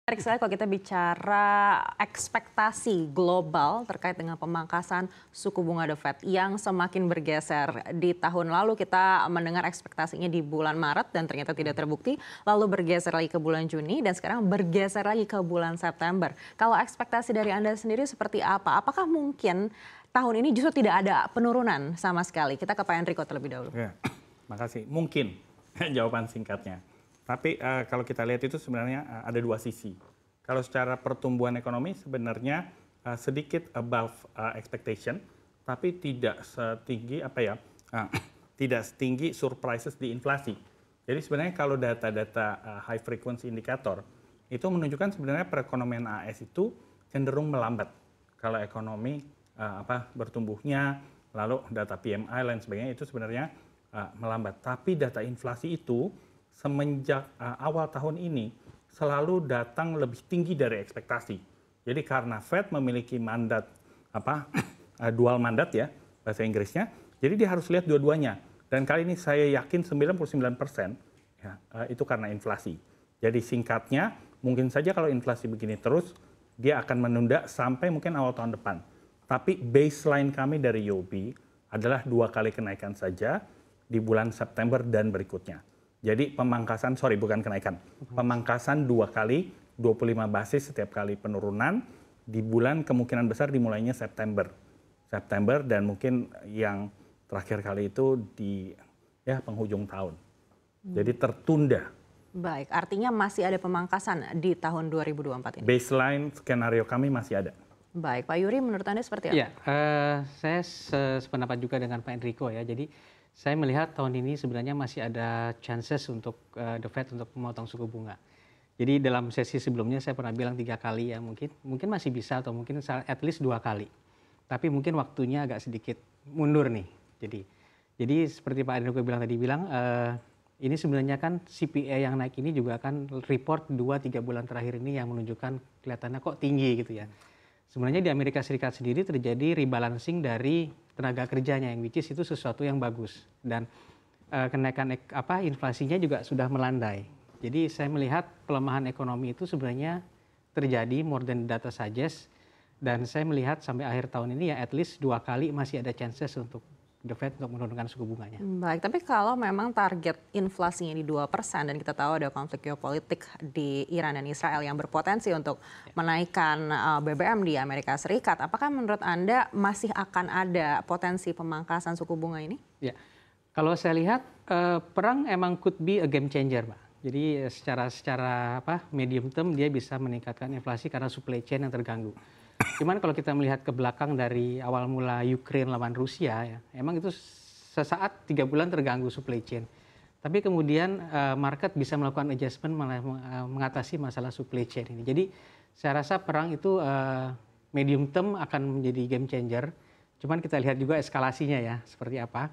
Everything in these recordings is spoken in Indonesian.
Menarik sekali kalau kita bicara ekspektasi global terkait dengan pemangkasan suku bunga The Fed yang semakin bergeser. Di tahun lalu kita mendengar ekspektasinya di bulan Maret dan ternyata tidak terbukti. Lalu bergeser lagi ke bulan Juni dan sekarang bergeser lagi ke bulan September. Kalau ekspektasi dari Anda sendiri seperti apa? Apakah mungkin tahun ini justru tidak ada penurunan sama sekali? Kita ke Pak Enrico terlebih dahulu. Ya, makasih. Mungkin jawaban singkatnya. Tapi kalau kita lihat itu sebenarnya ada dua sisi. Kalau secara pertumbuhan ekonomi sebenarnya sedikit above expectation, tapi tidak setinggi tidak setinggi surprises di inflasi. Jadi sebenarnya kalau data-data high frequency indicator itu menunjukkan sebenarnya perekonomian AS itu cenderung melambat. Kalau ekonomi bertumbuhnya, lalu data PMI lain sebagainya itu sebenarnya melambat. Tapi data inflasi itu semenjak awal tahun ini selalu datang lebih tinggi dari ekspektasi. Jadi karena Fed memiliki mandat dual mandat ya bahasa Inggrisnya, jadi dia harus lihat dua-duanya. Dan kali ini saya yakin 99% ya, itu karena inflasi. Jadi singkatnya mungkin saja kalau inflasi begini terus dia akan menunda sampai mungkin awal tahun depan. Tapi baseline kami dari UOB adalah 2 kali kenaikan saja di bulan September dan berikutnya. Jadi pemangkasan 2 kali 25 basis setiap kali penurunan di bulan kemungkinan besar dimulainya September dan mungkin yang terakhir kali itu di penghujung tahun. Jadi tertunda. Baik, artinya masih ada pemangkasan di tahun 2024 ini. Baseline skenario kami masih ada. Baik, Pak Yuri menurut Anda seperti apa? Ya, saya sependapat juga dengan Pak Enrico ya. Jadi saya melihat tahun ini sebenarnya masih ada chances untuk The Fed untuk memotong suku bunga. Jadi dalam sesi sebelumnya saya pernah bilang 3 kali ya, mungkin masih bisa atau mungkin at least 2 kali. Tapi mungkin waktunya agak sedikit mundur nih. Jadi seperti Pak Enrico bilang ini sebenarnya kan CPI yang naik ini juga kan report 2-3 bulan terakhir ini yang menunjukkan kelihatannya kok tinggi gitu ya. Sebenarnya di Amerika Serikat sendiri terjadi rebalancing dari tenaga kerjanya yang which is itu sesuatu yang bagus dan kenaikan inflasinya juga sudah melandai. Jadi saya melihat pelemahan ekonomi itu sebenarnya terjadi more than data suggest dan saya melihat sampai akhir tahun ini ya at least 2 kali masih ada chances untuk The Fed untuk menurunkan suku bunganya. Baik, tapi kalau memang target inflasinya di 2% dan kita tahu ada konflik geopolitik di Iran dan Israel yang berpotensi untuk menaikkan BBM di Amerika Serikat, apakah menurut Anda masih akan ada potensi pemangkasan suku bunga ini? Ya, kalau saya lihat perang emang could be a game changer, Pak. Jadi secara medium term dia bisa meningkatkan inflasi karena supply chain yang terganggu. Cuman kalau kita melihat ke belakang dari awal mula Ukraine lawan Rusia, ya, emang itu sesaat 3 bulan terganggu supply chain. Tapi kemudian market bisa melakukan adjustment mengatasi masalah supply chain ini. Jadi saya rasa perang itu medium term akan menjadi game changer. Cuman kita lihat juga eskalasinya ya seperti apa.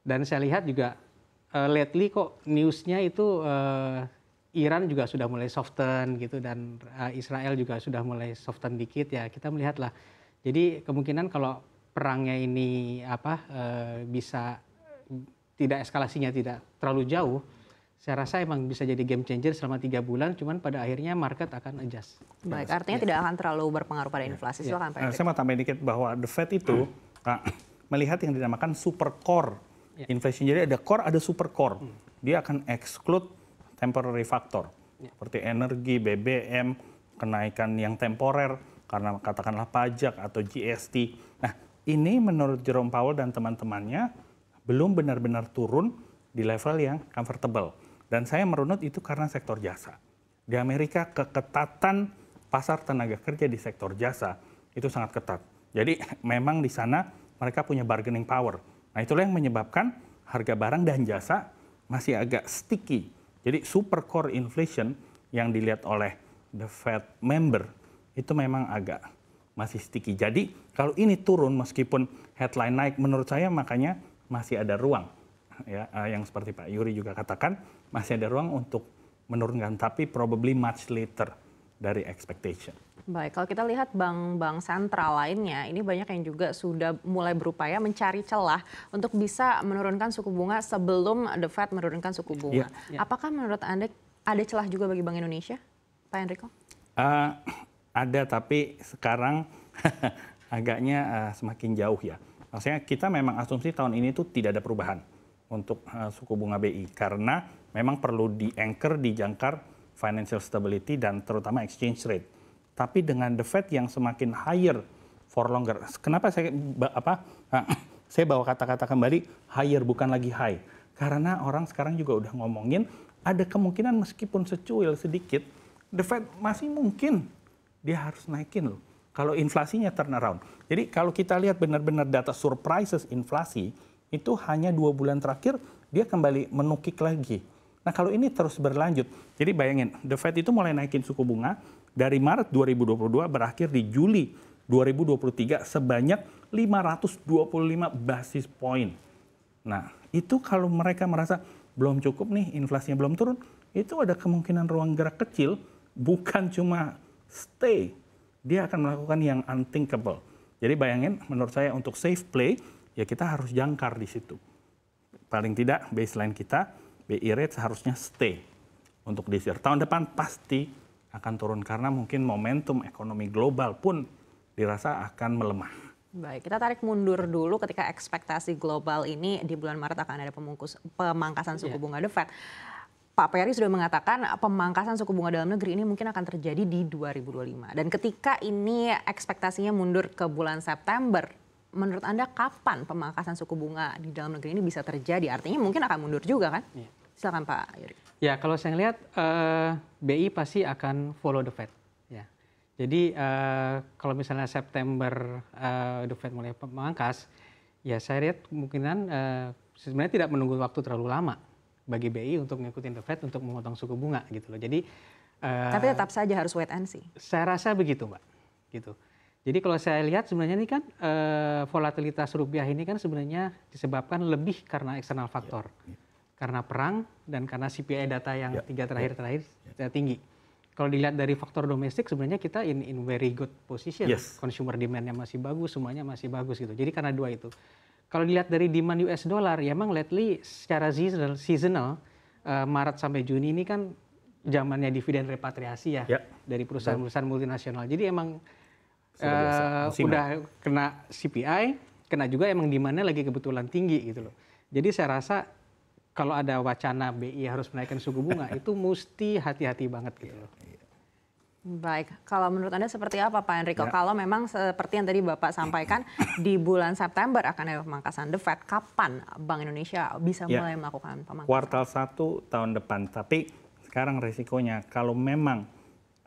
Dan saya lihat juga lately kok newsnya itu Iran juga sudah mulai soften gitu dan Israel juga sudah mulai soften dikit ya, kita melihatlah. Jadi kemungkinan kalau perangnya ini bisa tidak eskalasinya tidak terlalu jauh, saya rasa emang bisa jadi game changer selama 3 bulan, cuman pada akhirnya market akan adjust. Baik, artinya tidak akan terlalu berpengaruh pada inflasi. Silakan Pak Erik. Saya mau tambahin dikit bahwa The Fed itu melihat yang dinamakan super core inflation. Jadi ada core, ada super core. Dia akan exclude temporary factor seperti energi, BBM, kenaikan yang temporer karena katakanlah pajak atau GST. Nah, ini menurut Jerome Powell dan teman-temannya belum benar-benar turun di level yang comfortable. Dan saya merunut itu karena sektor jasa. Di Amerika keketatan pasar tenaga kerja di sektor jasa itu sangat ketat. Jadi memang di sana mereka punya bargaining power. Nah, itulah yang menyebabkan harga barang dan jasa masih agak sticky. Jadi super core inflation yang dilihat oleh the Fed member itu memang agak masih sticky. Jadi kalau ini turun meskipun headline naik, menurut saya makanya masih ada ruang. Ya, yang seperti Pak Yuri juga katakan, masih ada ruang untuk menurunkan, tapi probably much later dari expectation. Baik, kalau kita lihat bank-bank sentral lainnya, ini banyak yang juga sudah mulai berupaya mencari celah untuk bisa menurunkan suku bunga sebelum The Fed menurunkan suku bunga. Apakah menurut Anda ada celah juga bagi Bank Indonesia, Pak Enrico? Eh, ada, tapi sekarang agaknya semakin jauh ya. Maksudnya kita memang asumsi tahun ini tuh tidak ada perubahan untuk suku bunga BI karena memang perlu di-anchor, dijangkar financial stability dan terutama exchange rate. Tapi dengan the Fed yang semakin higher for longer. Kenapa saya bawa kata-kata kembali higher bukan lagi high? Karena orang sekarang juga udah ngomongin ada kemungkinan meskipun secuil sedikit, the Fed masih mungkin dia harus naikin loh. Kalau inflasinya turn around. Jadi kalau kita lihat benar-benar data surprises inflasi, itu hanya 2 bulan terakhir dia kembali menukik lagi. Nah kalau ini terus berlanjut, jadi bayangin, the Fed itu mulai naikin suku bunga dari Maret 2022 berakhir di Juli 2023 sebanyak 525 basis point. Nah itu kalau mereka merasa belum cukup nih, inflasinya belum turun, itu ada kemungkinan ruang gerak kecil, bukan cuma stay, dia akan melakukan yang unthinkable. Jadi bayangin, menurut saya untuk safe play, ya kita harus jangkar di situ. Paling tidak baseline kita, BI rate seharusnya stay untuk this year. Tahun depan pasti akan turun karena mungkin momentum ekonomi global pun dirasa akan melemah. Baik, kita tarik mundur dulu ketika ekspektasi global ini di bulan Maret akan ada pemangkasan suku bunga The Fed. Pak Peri sudah mengatakan pemangkasan suku bunga dalam negeri ini mungkin akan terjadi di 2025. Dan ketika ini ekspektasinya mundur ke bulan September, menurut Anda kapan pemangkasan suku bunga di dalam negeri ini bisa terjadi? Artinya mungkin akan mundur juga kan? Ya. Silakan Pak Yuri. Ya, kalau saya lihat BI pasti akan follow the Fed. Ya. Jadi kalau misalnya September the Fed mulai memangkas, ya saya lihat kemungkinan sebenarnya tidak menunggu waktu terlalu lama bagi BI untuk mengikuti the Fed untuk memotong suku bunga gitu loh. Jadi tapi tetap saja harus wait and see. Saya rasa begitu, Mbak. Gitu. Jadi kalau saya lihat sebenarnya ini kan volatilitas rupiah ini kan sebenarnya disebabkan lebih karena eksternal faktor. Karena perang dan karena CPI data yang tiga terakhir tinggi. Kalau dilihat dari faktor domestik sebenarnya kita in very good position. Consumer demand-nya masih bagus, semuanya masih bagus gitu. Jadi karena dua itu. Kalau dilihat dari demand US dollar, ya emang lately secara seasonal Maret sampai Juni ini kan zamannya dividen repatriasi ya dari perusahaan-perusahaan multinasional. Jadi emang udah kena CPI, kena juga emang demand-nya lagi kebetulan tinggi gitu loh. Jadi saya rasa kalau ada wacana BI harus menaikkan suku bunga itu mesti hati-hati banget gitu loh. Baik, kalau menurut Anda seperti apa Pak Enrico? Kalau memang seperti yang tadi Bapak sampaikan di bulan September akan ada pemangkasan The Fed, kapan Bank Indonesia bisa mulai melakukan pemangkasan? Kuartal 1 tahun depan, tapi sekarang resikonya kalau memang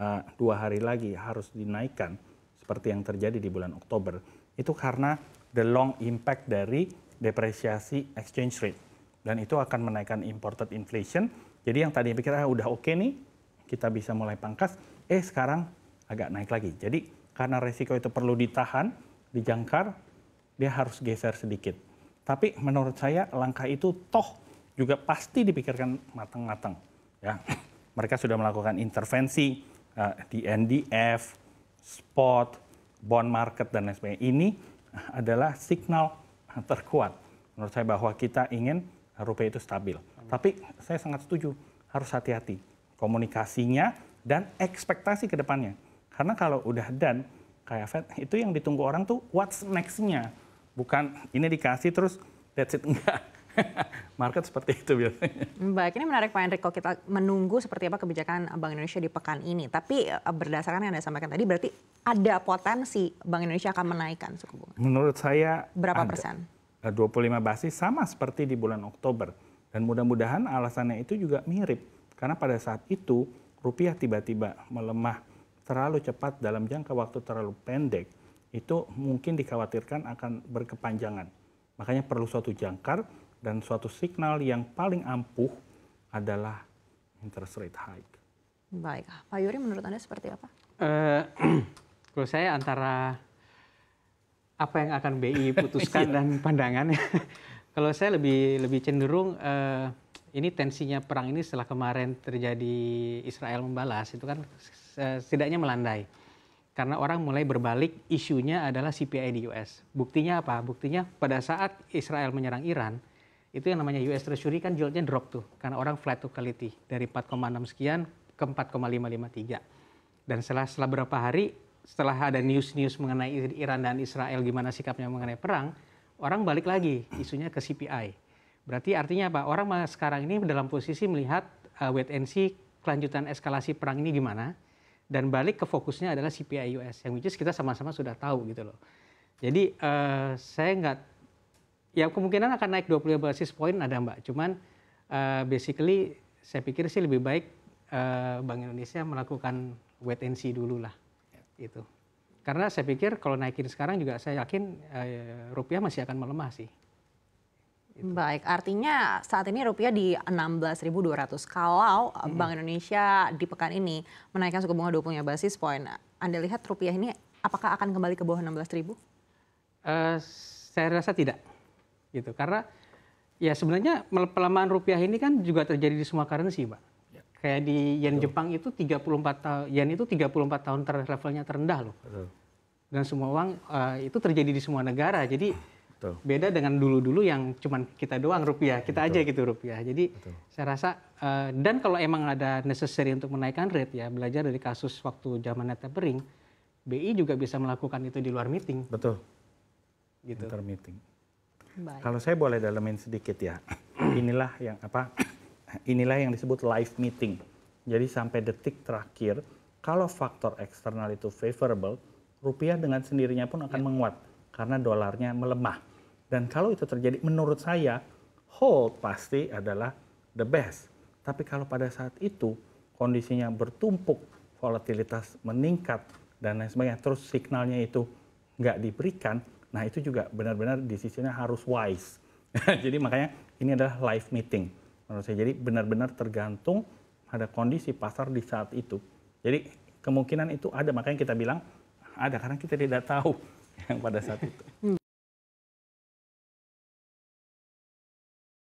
2 hari lagi harus dinaikkan seperti yang terjadi di bulan Oktober, itu karena the long impact dari depresiasi exchange rate. Dan itu akan menaikkan imported inflation. Jadi yang tadi pikir udah oke nih, kita bisa mulai pangkas, sekarang agak naik lagi. Jadi karena resiko itu perlu ditahan, dijangkar, dia harus geser sedikit. Tapi menurut saya langkah itu toh juga pasti dipikirkan matang-matang. Ya, mereka sudah melakukan intervensi di NDF, spot, bond market dan lain sebagainya. Ini adalah signal terkuat menurut saya bahwa kita ingin rupiah itu stabil. Tapi saya sangat setuju, harus hati-hati komunikasinya dan ekspektasi ke depannya. Karena kalau udah done, kayak Fed, itu yang ditunggu orang tuh what's next-nya. Bukan ini dikasih terus that's it, enggak. Market seperti itu biasanya. Baik, ini menarik Pak Enrico, kita menunggu seperti apa kebijakan Bank Indonesia di pekan ini. Tapi berdasarkan yang Anda sampaikan tadi, berarti ada potensi Bank Indonesia akan menaikkan suku bunga? Menurut saya berapa persen? 25 basis sama seperti di bulan Oktober. Dan mudah-mudahan alasannya itu juga mirip. Karena pada saat itu rupiah tiba-tiba melemah terlalu cepat dalam jangka waktu terlalu pendek, itu mungkin dikhawatirkan akan berkepanjangan. Makanya perlu suatu jangkar dan suatu signal yang paling ampuh adalah interest rate hike. Baik, Pak Yuri menurut Anda seperti apa? Kalau saya antara apa yang akan BI putuskan dan pandangannya, kalau saya lebih cenderung ini tensinya perang ini setelah kemarin terjadi Israel membalas itu kan setidaknya melandai. Karena orang mulai berbalik isunya adalah CPI di US. Buktinya apa? Buktinya pada saat Israel menyerang Iran, itu yang namanya US Treasury kan yieldnya drop tuh. Karena orang flight to quality dari 4,6 sekian ke 4,553. Dan setelah beberapa hari, setelah ada news mengenai Iran dan Israel gimana sikapnya mengenai perang, orang balik lagi isunya ke CPI. Berarti artinya apa? Orang sekarang ini dalam posisi melihat wait and see kelanjutan eskalasi perang ini gimana, dan balik ke fokusnya adalah CPI US, yang which is kita sama-sama sudah tahu gitu loh. Jadi saya nggak, ya kemungkinan akan naik 25 basis point ada Mbak, cuman basically saya pikir sih lebih baik Bank Indonesia melakukan wait and see dulu lah, gitu. Karena saya pikir kalau naikin sekarang juga saya yakin rupiah masih akan melemah sih. Baik, artinya saat ini rupiah di 16.200. Kalau Bank Indonesia di pekan ini menaikkan suku bunga 20 basis point, Anda lihat rupiah ini apakah akan kembali ke bawah 16.000? Saya rasa tidak, gitu. Karena ya sebenarnya pelemahan rupiah ini kan juga terjadi di semua currency, Pak. Kayak di yen Jepang itu 34 tahun, yen itu 34 tahun levelnya terendah loh. Betul. Dan semua uang itu terjadi di semua negara. Jadi betul. Beda dengan dulu-dulu yang cuman kita doang rupiah, kita betul. Aja gitu rupiah. Jadi betul. Saya rasa dan kalau emang ada necessary untuk menaikkan rate ya, belajar dari kasus waktu zaman net tapering, BI juga bisa melakukan itu di luar meeting. Betul. Gitu. Intermeeting. Kalau saya boleh dalemin sedikit ya. Inilah yang disebut live meeting. Jadi sampai detik terakhir, kalau faktor eksternal itu favorable, rupiah dengan sendirinya pun akan menguat karena dolarnya melemah. Dan kalau itu terjadi, menurut saya, hold pasti adalah the best. Tapi kalau pada saat itu kondisinya bertumpuk, volatilitas meningkat dan lain sebagainya, terus signalnya itu nggak diberikan, nah itu juga benar-benar decision-nya harus wise. Jadi makanya ini adalah live meeting. Menurut saya, jadi benar-benar tergantung pada kondisi pasar di saat itu. Jadi kemungkinan itu ada, makanya kita bilang ada karena kita tidak tahu yang pada saat itu.